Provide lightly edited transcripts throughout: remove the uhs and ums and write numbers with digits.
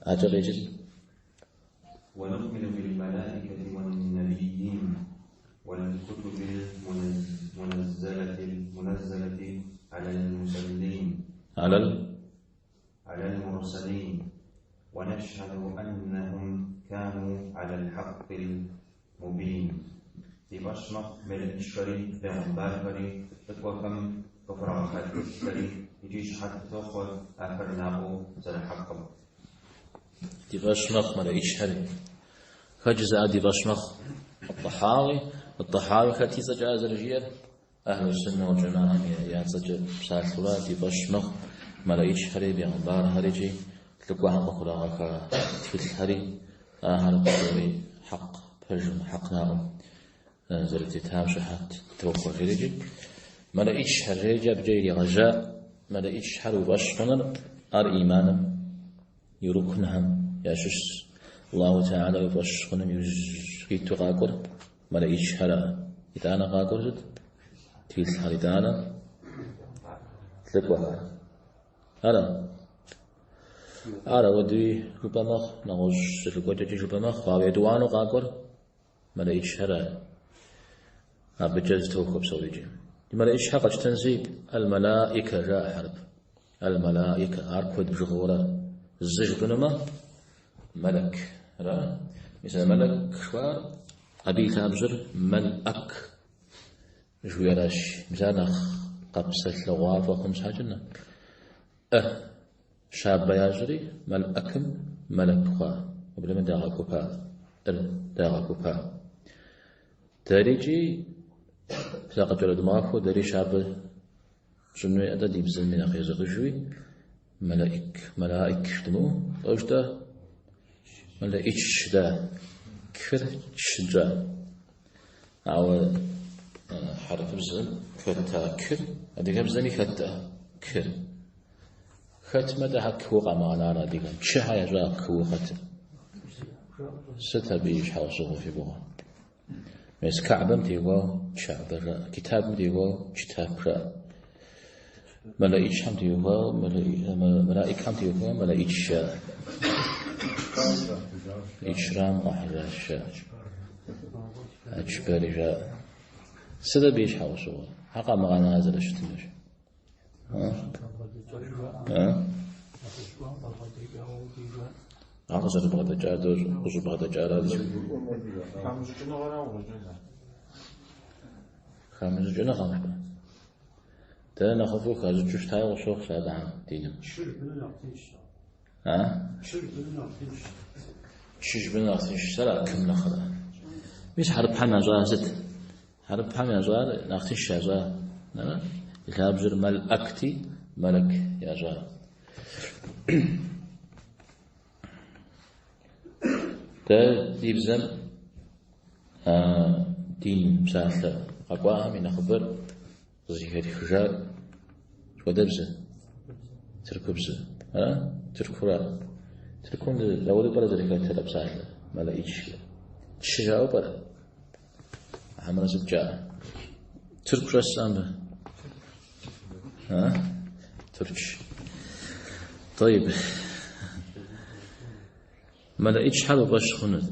أجل يجد. ونؤمن بالملائكة والنبيين والكتب المنزلة على المرسلين ونشهد أنهم كانوا على الحق المبين. ببشمق بالإشكري بغنباربري تتوكم كفر خاتفتري يجيش حتى تأخذ آخرناه زل حقم. ببشمق ملا إشهري خجزاء ببشمق الطحاوي كتي سجاز الرجير أهل السنة والجماعة يعتج بسالة ببشمق ملا إشهري بغنبار هريجي تلقوا حق خلاقك تفتحري أهل القصوري حق فجم حق ناهم زرتي تام شحات توقع ريجي ملا إشهر ريجا بجيري غجاء ملا إشهر وبشمنا إيمانا يركنهم ياشش الله تعالى يبشخنم يجيت غاقر ملا إشهر إتانا غاقر جد تيسحر إتانا تلقوا هذا ودي ربما نغش القدرة ربما خاويدوانو غاقر ملا إشهر أبجز توقف سويجي ملا إشهر قد تنزيب الملائكة جاء حرب الملائكة أركض بجغورة الزجبنما ملك را مثل ملك شوار أبي تابزر ملأك جويراش مثلا قبسة لغوات وخمس حاجنا شاب يجري ملأكم ملك خا قبل من داغكوبا تاريجي فلاقة جلد مافو داري شاب شنو أدى يبزل من أخي زغجوي ملائك شتمو أجدا ملائك شدا كفر شجا أو حرف بزن كتا كر أديك بزني كتا كر ختمة ده كوغا معنا ديكم شها يجا كو ختم ستبيش حوصه في بوها مس كعبم ديغو شعب كتاب ديغو كتاب را ملائكة هم ديغو ملائكة هم ديغو ملائكة إجرام أحراش أجبر جاء ستبيش حوصه حقا مغانا هذا لشتنش أخذ بغدا جادور وش بغدا جارات خامس جنا خامس ده نخافو خارج جوش تاي وشوخ شاد عام دينم شش بنا نختيش سلا كم نخلا مش حرب حنا جازت حرب حنا جار نختيش شجار نعم الكلام جر ملأكتي ملك يا جار ده يبزم دين مسافة قبوها من أخبر زيكري خجار شو دبزة تركبزة تركورا تركون لو برا زيكري تلب سافة ملا إيش تشجعوا برا عمرو زبجة تركورا السامة تركش طيب ماذا إيش حلو باش خنت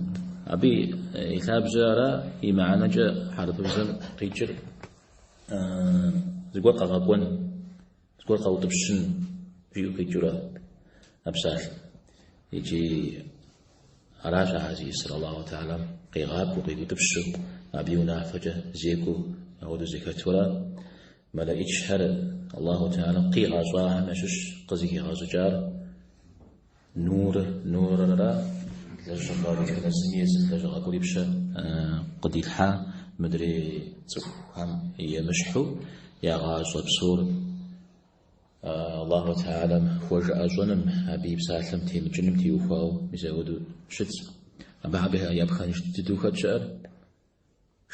أبي إثاب زارا يمعنا جا حرف بزن قيجر زقوا قاقون زقوا قاو تبشن فيو قيجرا أبسال يجي عراش عزيز صلى الله تعالى قيغاب وقيقو تبشو أبي ونافجة زيكو أعود زيكاتورا ماذا إيش حر الله تعالى قيغا زواها نشش قزيكي غازجار نور را لجغاري كنا الزميز لجغا قولي بشا قدي الحا مدري هم هي مشحو يا غاز وبصور الله تعالى وجاء ظنم حبيب سالم تيم جنم تيوفاو مزودو شتس أبا بها يبخن جددوها جار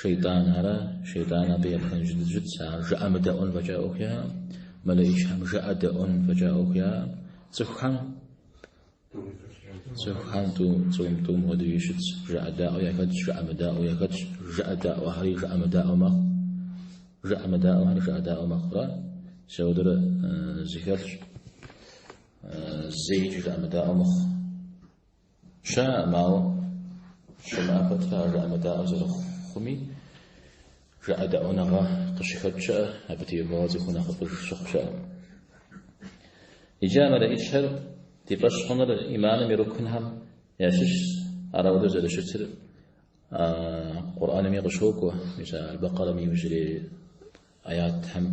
شيطان هذا شيطان أبي يبخن جدد جاء مدأ فجاءوك يا ملائكة هم جاء دأ فجاءوك يا سخان توم ودي يشت جاء داء يكاد جاء مداء يكاد جاء داء وهري جاء مداء ما جاء مداء وهري جاء داء مخرا سودر زكاة زيج جاء مداء مخ شاء ما شما فترة رأمدا أزر خمي رأدا أنغا قشخت شاء أبتي بوازي هنا خبر شخ شاء إجامة إشهر تبش خنر الإيمان ميركنهم ياشش أراود زاد شتر قرآن ميغشوكو مثل البقرة ميجري آيات هم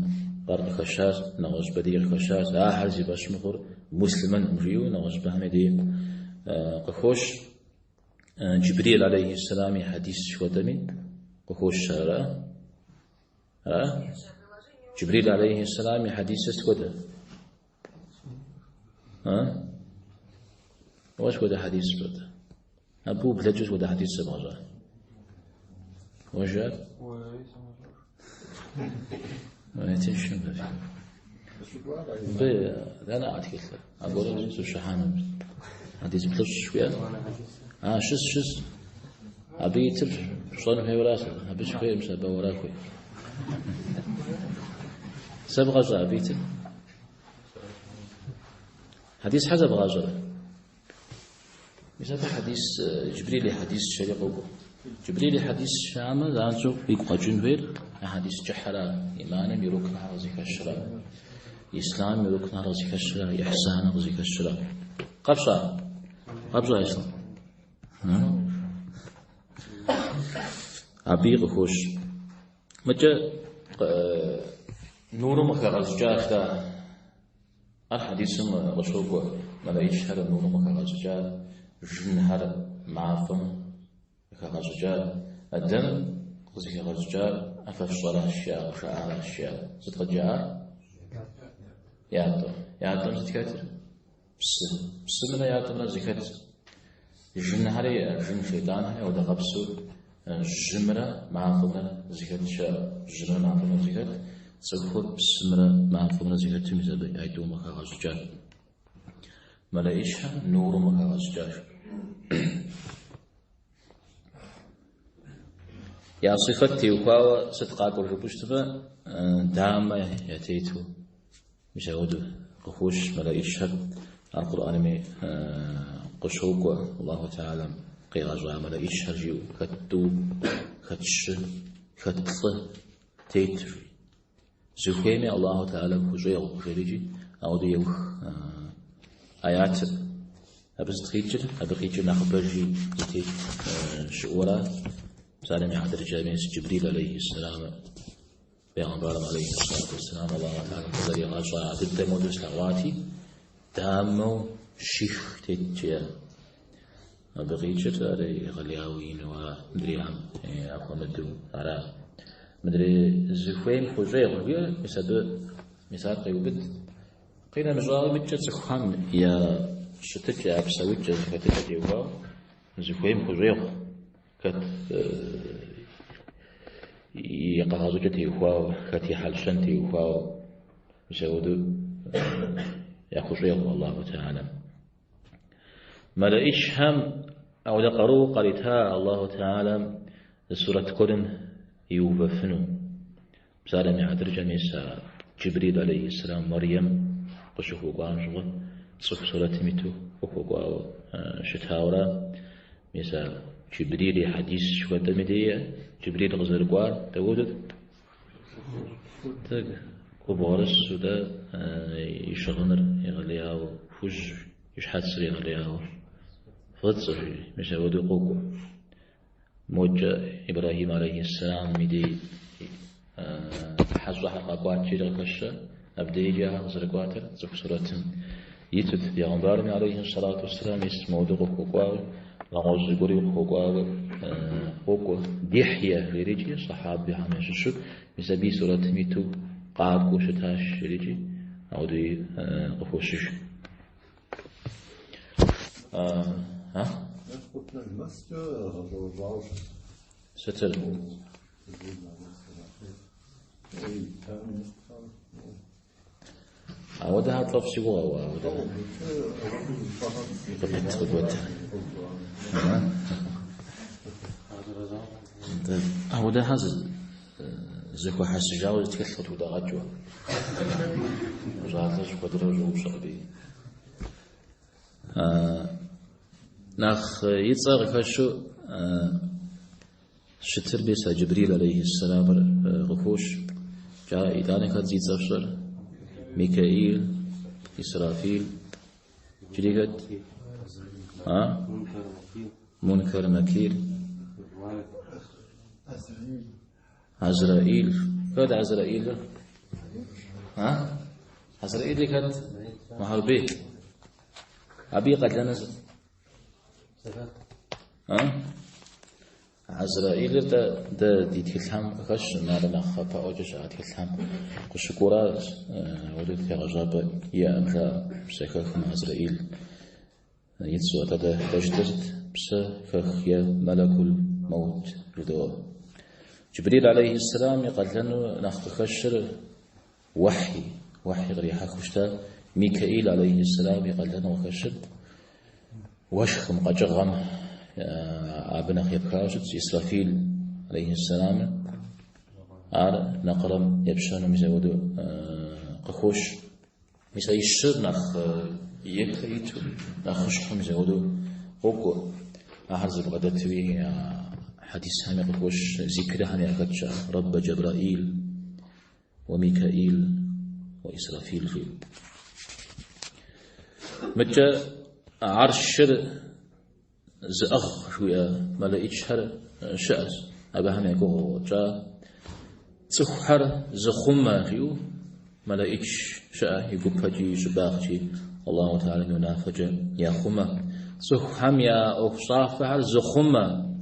قرن خشاش نغش بديل خشاش حرزي باش مخور مسلما مريو نغش بهمدي قخوش جبريل عليه السلام حديث شودمي قخوش رأى جبريل عليه السلام حديث سودا واش ودا حديث سودا أبو بلجوز ودا حديث سبعة وجاء ما يتنشن بفي أنا أتكلم أقول لك شو شحنة حديث بلش شوية شس أبي تر شلون في وراسه أبي شوية مش أبي وراكوي سبعة جاء أبي تر حديث حسب غاجرة مثل حديث جبريل حديث شريق جبريل حديث شامة لانجو بيقى جنوير حديث جحرة إيمان يروكنا رزيك الشراء إسلام يروكنا رزيك الشراء إحسان رزيك الشراء قبصة إسلام أبيغ خوش متى نور مخرج جاء الحديث ما غشوكو ما يشهر نور مخرج جاء جنهر معفم كغزجال الدم قصدي غزجال أفشل أشياء وشعار أشياء صدق جاء يعطم زكاتر بس من يعطم زكاتر جنهري جن شيطان هي وده قبسو جمرة معفمنا زكات شاء جمرة معفمنا زكات سقفه بسمرة معفمنا زكات تمزل يعيدو مخرججال ملايشها نور مخرججال يا صفتي وقاوة صدقاك والربوشتبا دائما يتيتو مش أودو قخوش ملايشها القرآن مي قشوق الله تعالى قيراجها ملايشها جيو كتو كتش كتل تيتر زخيمي الله تعالى كجيو خريجي أودو يوخ آيات أبز تخيجر نخبرجي يتيت شعورات سالم عبد الجامع جبريل عليه السلام بيغمبر عليه الصلاة والسلام الله تعالى الذي غاشا ضد مودس لغواتي دامو شيخ تيجيا بغيجر علي غلياوين ومدري عم أقومدو على مدري زخوين خوجي غربية مثال قيوبت قينا مجرى بيتجا زخوان يا شتك يا بسويتجا زخوتك يوغا زخوين خوجي كت يقهزوجتي وفاو كتي حلشنتي وفاو يسودو يخشيه الله تعالى ملائش هم أو دقروا قريتها الله تعالى سورة كورن يوففنو بسالة معدر جميسا جبريل عليه السلام مريم قشوفوا قانشغل صف سورة ميتو وقوا شتاورا ميسا جبريل حديث شو دمدية جبريل غزر قوار تودد تق كبارس وده يشغنر يغليها وفوج يشحتسر يغليها فتصر مش هودو قوكو موجة إبراهيم عليه السلام مدي حزو حقا قوات جير كشة أبدي جاها غزر قواتر صف سورة يتد يغنبارني عليه الصلاة والسلام اسمه دقو قوار لغوز يقولي خوكو ديحية لريجي صحابي حماش الشك مسابي سورة ميتو قاقو شتاش لريجي أودي قفوشش ها؟ ستر أودها أطلب سيقوها وأودها قبلت قدوتها أودها هذا زكوا حس جاوز تكلت ودا غجوا وزارتش قدر وجوب شعبي ناخ يتصاغ كشو شتر بيسا جبريل عليه السلام غفوش جاء إدانك هتزيد زفشر ميكائيل إسرافيل جريقت منكر نكير عزرائيل كاد عزرائيل عزرائيل كاد محاربي أبي قد نزل عزرائيل دا دي تلهم خش نادنا خفا أوجش تلهم قشكورا ولد في غجاب يا أمرا بسكخ عزرائيل يتسوى تدا تجدرت بسكخ يا ملك الموت ردوا جبريل عليه السلام يقال لنا نخشر وحي غريحة خشتا ميكائيل عليه السلام يقال لنا وخشر وشخ مقجغم أبنخ يبكاشت إسرافيل عليه السلام نقرم يبشان مزودو قخوش مثل الشر نخ يكريتو نخشح مزودو وقو أحرز بغدتوي حديث هم قخوش ذكرها نعكتش رب جبرائيل وميكائيل وإسرافيل في متى عرش زأخ شوية ملائكة هر شأس أبهم يقول جاء تخر زخمة فيو ملائكة شأ يقول فجي شباخي الله تعالى ينافج يا خمة زخم يا أخصاف هر زخمة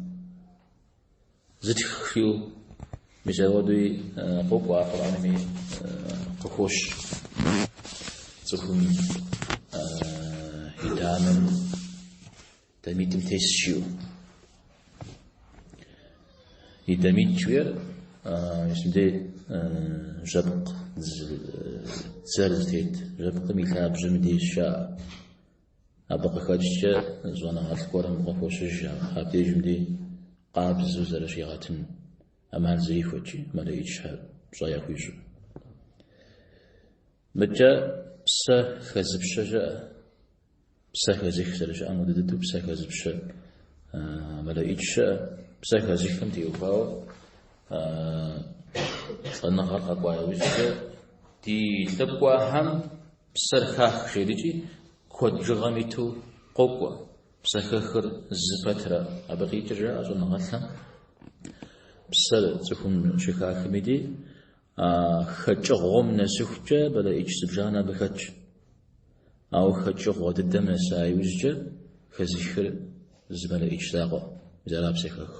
زتخ فيو مجاودي قوة فرعوني قفوش زخمي هدامن تميت متسشيو يدميت شوير يسمدي جبق زرزتيت جبق ميلاب جمدي الشاء أبقى خادشة زوانا غالكورا مغفوش الشاء خابتي جمدي قابل زوزر شيغاتن أمان زريف وجي ملايج شهر صايا كويشو مجا بسا خزب شجاء بساك زيخ شاء مددتو بساك زب شاء ملايش بساك زيخ كم تيوفاو أنا غرق قوايا وجه تي تبقى هم بسرخ خيرجي كود جغاميتو قوة بساك خر زفترة أبغي ترجع أظن غلطان بسر تكون شكاك ميدي خج غم نسخجة بلا إيش سبجانا بخج أو خجق وددم نساي وزجة خزيخر زبالة إجلاقه زلاب سيخخ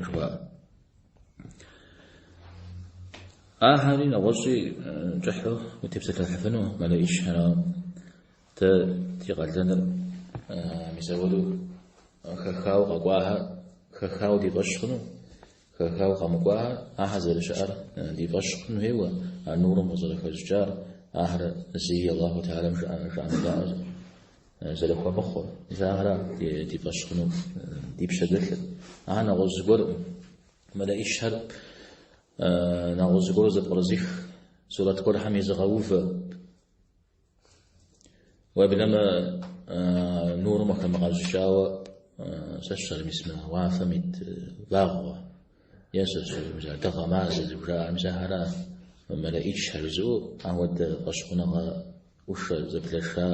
روا هارين أوصي جحو وتبسك الحفنو ملا إيش هنا تيغالدنا مساولو خخاو قواها خخاو دي بشخنو خخاو قمقواها أحزر شعر دي بشخنو هو النور مزل خجار آخر زي الله تعالى مشان داعز زلخوا بخور زاهرة دي بشخنو دي بشدل أنا غزقور ملايش هر نغزقور زد برزيخ سورة كور حميز غوفة وبلما نور مكان غزشاوة سشر مسمى وافمت باغوة يسر مزال تغماز الوراء مزاهرة ملايش هرزو أود أشخنها وش زبلشا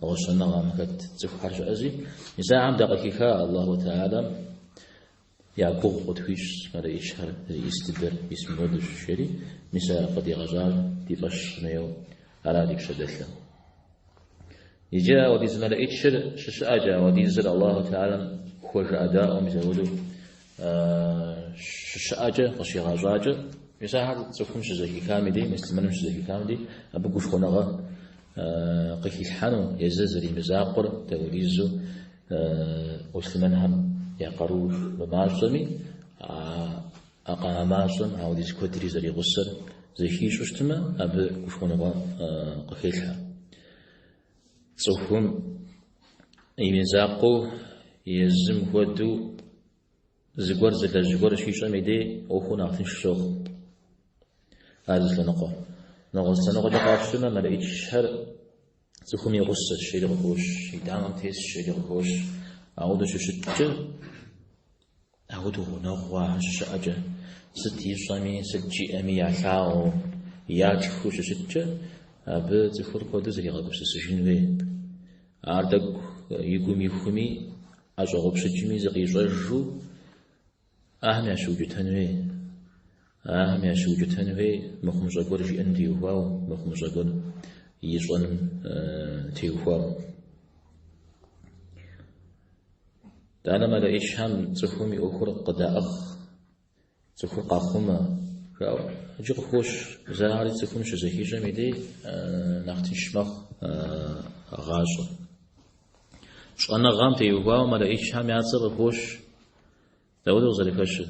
غشنها مكت زفحرش أزي مساعم دقيقة الله تعالى يعقوب وتفيش ملايش هر يستدر اسم ودش الشري مساء قد يغزال تبش نيو على ذيك شدتله يجاء وديز ملايش ششاجا وديز الله تعالى خوش أداء مزودو ششاجا وشي غزاجا مساحة تفهم شزكي كامدي مسلمان شزكي كامدي أبقوش خناغا قيل حانو يززري مزاقر توليزو مسلمان هم يقروش بمعصمي أقاماسم عوديز كودري زري غسر زكيش وشتما أبقوش خناغا قيل حان تفهم يمزاقو يزم ودو زغور زغور شيشا ميدي أوخو نعطين الشوخ هذا النقطة نقطة دقاشنا ملايش هر زخم يغص الشيء الغوش يدعم تيس الشيء الغوش أعود ششتة أعود نغوا ششأجة ستي صمي سجي أمي يعثاو ياتفو ششتة أبد فرق دزري غابش سجنوي عردك يقوم يفهمي أجغب شجمي زغي جرجو أهم يشوج تنوي أهم يشوج تنوي مخمج أقول جي أندي وواو مخمج أقول يجون تيوواو أنا ما لقيش هم تفهمي أخر قداء تفهم قاخوما أجي خوش زهري تفهم شو زهي جميلي نختش مخ غاجو شو أنا غام تيوواو ما لقيش هم يعصر خوش داود وزريفش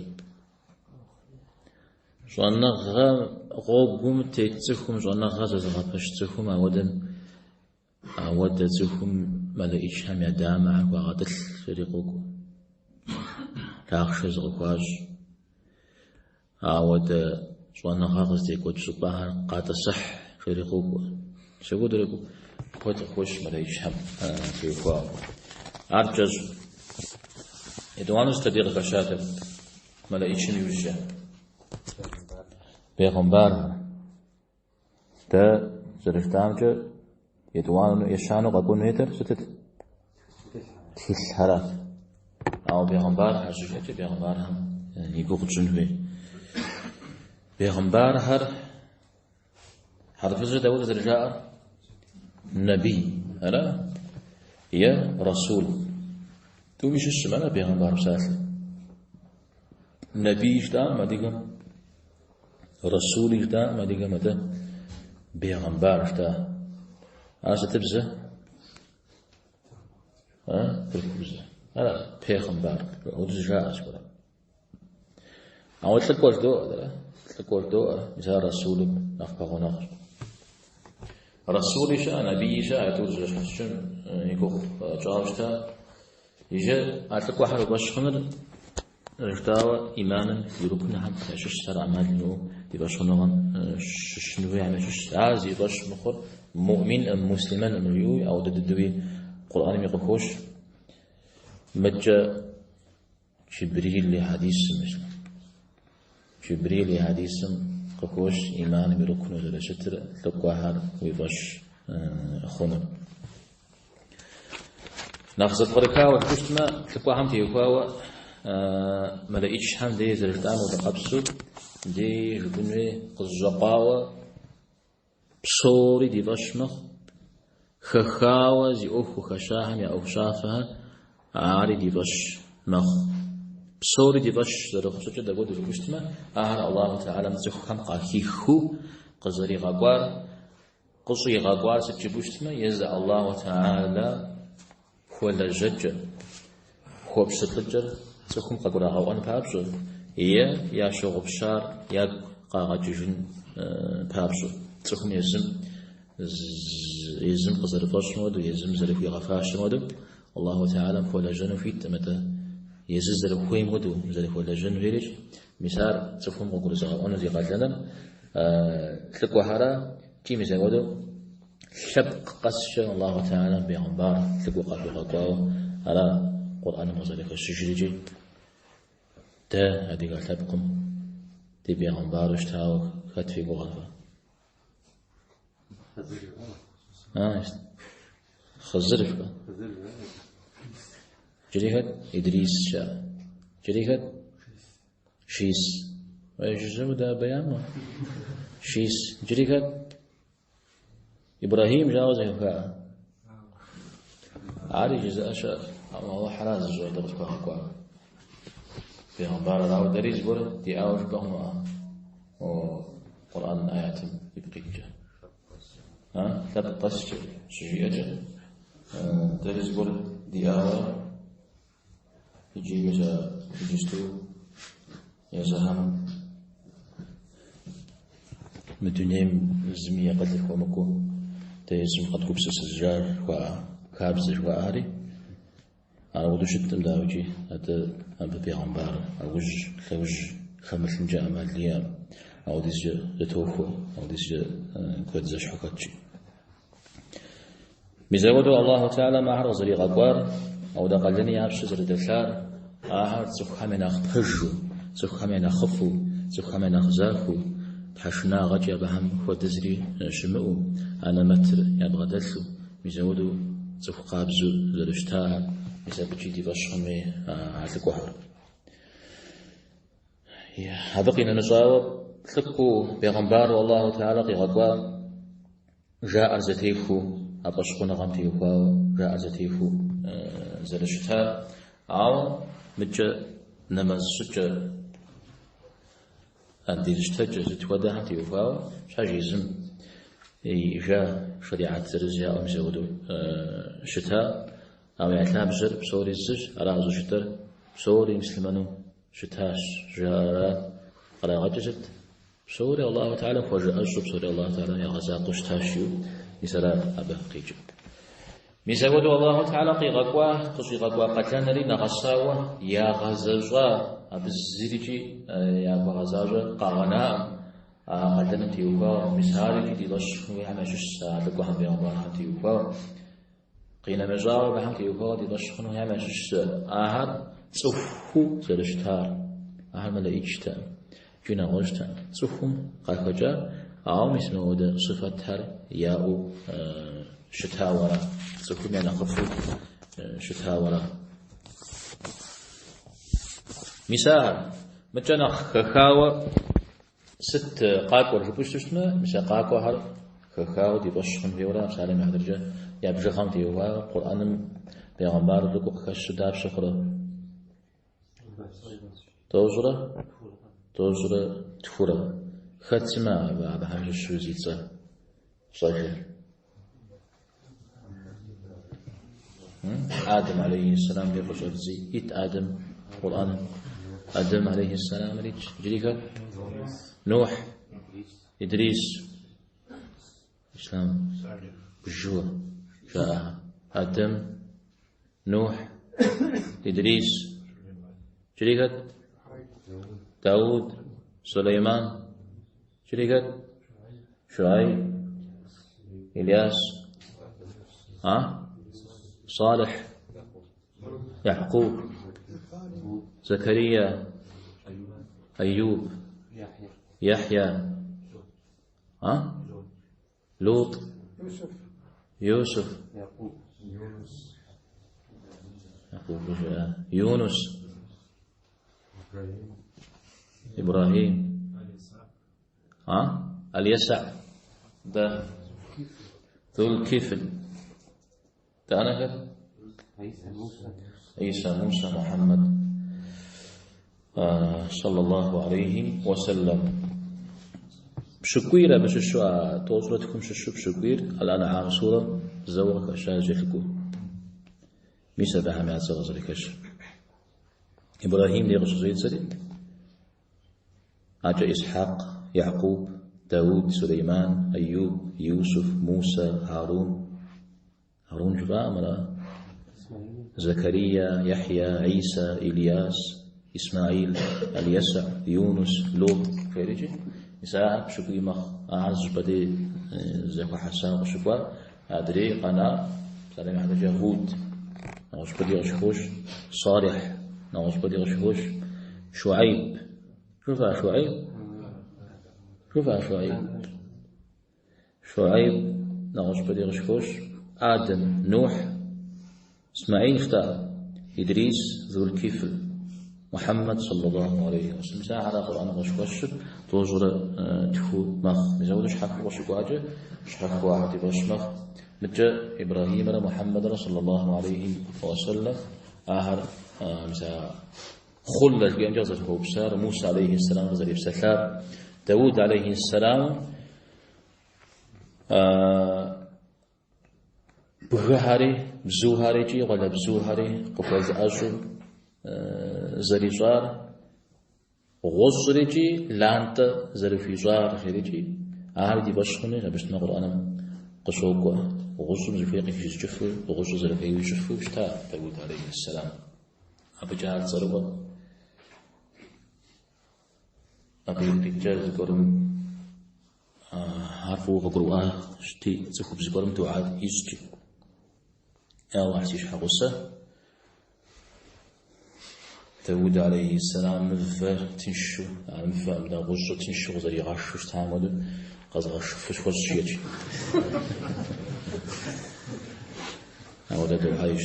شو أنا غوم تيتفهم شو أنا غاز زغفش تفهم أود تفهم ما لقيش هم يدامع وغادل فريقوكو لاخش زغفاج أود شو أنا غاز تيكوت شبه قاد صح فريقوكو شو دريكو خوت خوش ما لقيش هم تيوفا أرجز يدوانو استدير كشاتب ما لقيش نيوجه پیغمبر تا زرفتامجه يدوانو يشانو قبون هيتر ستت تلحرات أو پیغمبر حجوجه پیغمبر هم يقوق جنوه پیغمبر هر فزر داود زرجاء نبي ألا يا رسول تو مش السمانة پیغمبر بساسل نبي جدا ما ديگم رسولي جدا ما ديگم متى پیغمبر جدا أنا تبزه تبزه ألا پیغمبر ودجاء أشبه أو تلقوا دو مثال رسول نخبغ نخش رسولي شاء نبي شاء توجه شن يقول جاوشتا يجي أتلقوا حرب بشخمر رجتاوا إيمانا يركن هم شش سر عمل نو يبشخنون شنو يعني شش عايز يبش مخر مؤمن أم مسلما أم ريوي أو ضد قرآن يقولش مجا جبريل لحديث مثل جبريل لحديث قوش إيمان بركن ولا شتر تلقوا حرب ويبش خنم ناخذ بركة وكشتما تلقوا هم تيقوا ما لقيتش هم دي زرفتان وتقبسو دي جبنوي قزقاوة بصوري دي بشمخ خخاوة زي أخو خشاهم يا أخشافها عاري دي بشمخ بصوري دي بش زرخصو جدا قد الكشتما الله تعالى مزخم قاكيخو قزري غاقوار قصي غاقوار ستجبوشتما يزع الله تعالى هو لجج هو بشتلجر تكون قاقورا غاوان بابشو يا شغب شار يا قاقاجوجن بابشو تكون يزم قزر فاشمود ويزم زرفي غفاشمود الله تعالى هو لجن فيت متى يزز زرفوي مودو زرف ولا جن فيريش مثال تفهم قاقورا غاوان زي قاتلنا تلقوا حرا كي مثال ودو شبق قسش الله تعالى بيغنبار تلقوا قاقورا غاقواو على قرآن مزالك الشجرجي تا هذه قال تبقم دي بيغنبار اشتاو خد في قغفة خزرف جريهد إدريس شاء جريهد شيس ويجزم دا بيانه شيس جريهد إبراهيم جاوز يفاء عالي جزاء شاء أما هو حراز الزوء دغت بخكوا في غنبار راو دريز بور دي أوش بهما وقرآن آيات يبقي جا تبقس شجيئة دريز بور دي أوش يجي يجستو يزهم مدنيم زمية قدر ومكو تيزم قد كبس السجار وكابز وآري أنا ودوش التمداوجي هذا بيغمبار أوج خوج خمس جاء ماليا أو ديس لتوفو أو ديس كود زش حكتشي مزودو الله تعالى مع رزق غبار أو دا قلني يابش زردثار زخمنا خبجو زخمنا خفو زخمنا خزاكو تحشنا غجا بهم ودزري شمئو أنا متر يبغى دلو ميزودو زخقابزو زرشتاها ميزابجي دي بشخمي عتقوحر هذا قينا نجاوب تلقوا بيغمبار والله تعالى قيغقوا جاء أرزتيفو أبشخنا غمتيفو جاء أرزتيفو زرشتها أو مجا نمز سجا أندي رشتجا زتودا هتيفو شاجيزم إيجا شريعة زرزيا أو مزودو شتاء أو يعتلام زر بصوري الزج أرازو شتر بصوري مسلمانو شتاش جارا على غجت بصوري الله تعالى فوجأ أجب بصوري الله تعالى يا غزاق شتاشيو يسرى أبا قيجب ميزود الله تعالى قيغقوا قصيغقوا قتلنا لنا غصاوة يا غزاجا أبزيرجي يا غزاجا قاغنا قتلنا تيوكا مساري دي لش ويعمل ساعة لقوا هم بيغمبار تيوكا قينا مجاوة بهم تيوكا دي لش ويعمل ساعة صفو زرشتار أهل ملايكشتا جنا غشتا صفهم قاكجا أو مسمى ودا صفتها ياء شتاورا صفهم يعني قفو شتاورا مثال مجانا خخاوة ست قاكور جبوشتشنا مثال قاكو هر خخاوة دي بشخن فيورا مسالة محدرجة يا بجخم فيورا قرآن بيغمبار لكو خش داب شخرا توزرة تفورة ختمة بهم الشوزيتة صحيح آدم عليه السلام بيقول زي إت آدم قرآن آدم عليه السلام ريج جريكا نوح إدريس إسلام بجوا جاء آدم نوح إدريس شريكة داود سليمان شريكة شعيب إلياس صالح يعقوب زكريا أيوب يحيى لوط يوسف يونس إبراهيم اليسع ده ذو الكفل ده أنا كده عيسى موسى محمد صلى الله عليه وسلم بشكويرة باش الشوع توصلتكم شو بشكوير الآن عام صورة زورك أشياء جلكو ميسا بها مع زغزركش إبراهيم ليغش زيد سديد أجا إسحاق يعقوب داود سليمان أيوب يوسف موسى هارون جبا أمرا زكريا يحيى عيسى إلياس إسماعيل اليسع يونس لوط كيريجي إساء بشكوي مخ أعز بدي زكو حسان وشكوا أدري قناة سلام على جهود نعوش بدي غشوش صالح نعوش بدي غشوش شعيب شوفها شعيب نعوش بدي غشوش آدم نوح إسماعيل اختار إدريس ذو الكفل محمد صلى الله عليه وسلم ساعة على قرآن غشوش توجر تفو مخ مزودش حق وشكواجه شحق واحد بشمخ متى إبراهيم محمد صلى الله عليه وسلم آخر مسا خلج بأنجاز هو بسار موسى عليه السلام زريب سلام داود عليه السلام بغهاري بزوهاري جي ولا بزوهاري قفز أجو زريجار غصري جي لانت زريفيجار خيري آخر دي بشخني باش نقول أنا قصوكوا وغصو زرفيقي في الجفو وغصو زرفيقي في الجفو اشتا داود عليه السلام أبو جهل صربا أبو الرجال ذكرهم عرفوا وقروا شتي زخب ذكرهم توعاد يسجي أو عسيش حقوسة داود عليه السلام مفر تنشو مفر من غش تنشو غزري غشوش تعمدو قز غشوش غشيج هذا دو عايش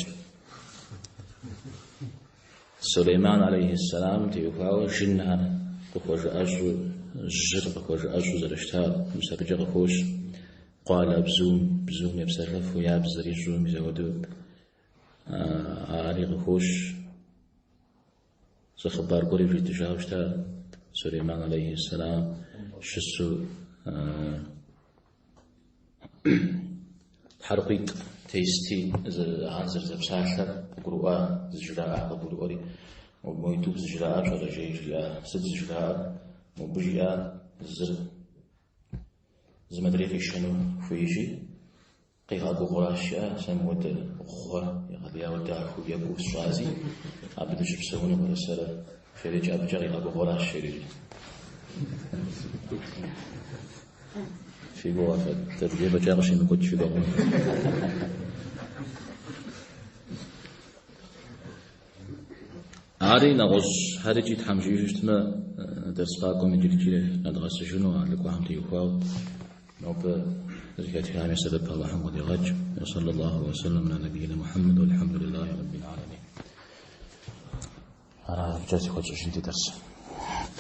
سليمان عليه السلام تيوفاو جنان بخوج أجو الجر بخوج أجو زرشتها مسابجة غفوش قال بزوم يبسرف ويا بزري جوم يزودو علي غفوش سخبار قولي في تجاوشتا سليمان عليه السلام شسو حرقيق تيستي عنزر زبساشر قرؤا زجراء قبولوري ومويتوب زجراء شو رجيجلا سد زجراء وبجيا زمدري في شنو فيجي قيها بغراشيا سمود أخوة يغليا وداكو يبو الشازي عبد جبسون ورسالة فريج أبجري بغراش فريج في بوافة تدريب جارشي من قد شبه عاري نغز هارجي تحمجي جشتما درس باكم من جلجيلة ندغس شنو لكو حمتي يخواو نوب ذكرت عن سبب الله حمد غج وصلى الله وسلم على نبينا محمد والحمد لله رب العالمين. أنا جاتي خدش درس.